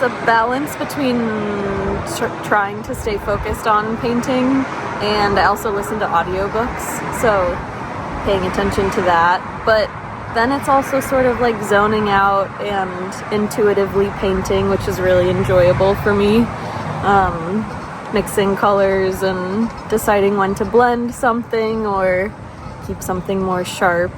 a balance between trying to stay focused on painting, and I also listen to audiobooks, so paying attention to that. But then it's also sort of like zoning out and intuitively painting, which is really enjoyable for me. Mixing colors and deciding when to blend something or keep something more sharp.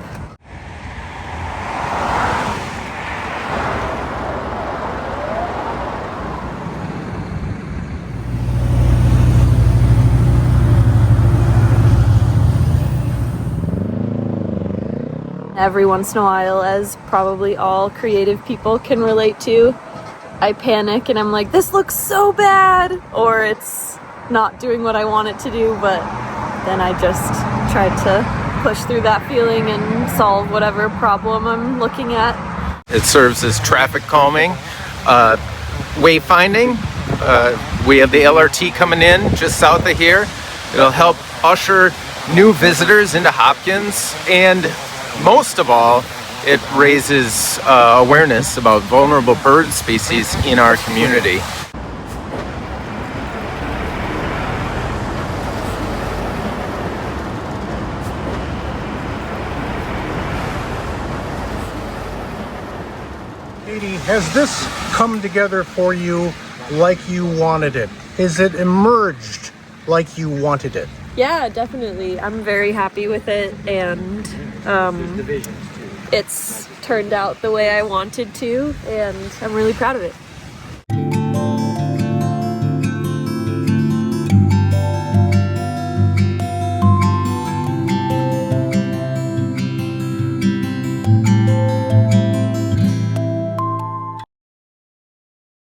Every once in a while, as probably all creative people can relate to, I panic and I'm like, this looks so bad, or it's not doing what I want it to do, but then I just try to push through that feeling and solve whatever problem I'm looking at. It serves as traffic calming, wayfinding. We have the LRT coming in just south of here. It'll help usher new visitors into Hopkins, and most of all, it raises awareness about vulnerable bird species in our community. Katie, has this come together for you like you wanted it? Has it emerged like you wanted it? Yeah, definitely. I'm very happy with it, and it's turned out the way I wanted to, and I'm really proud of it.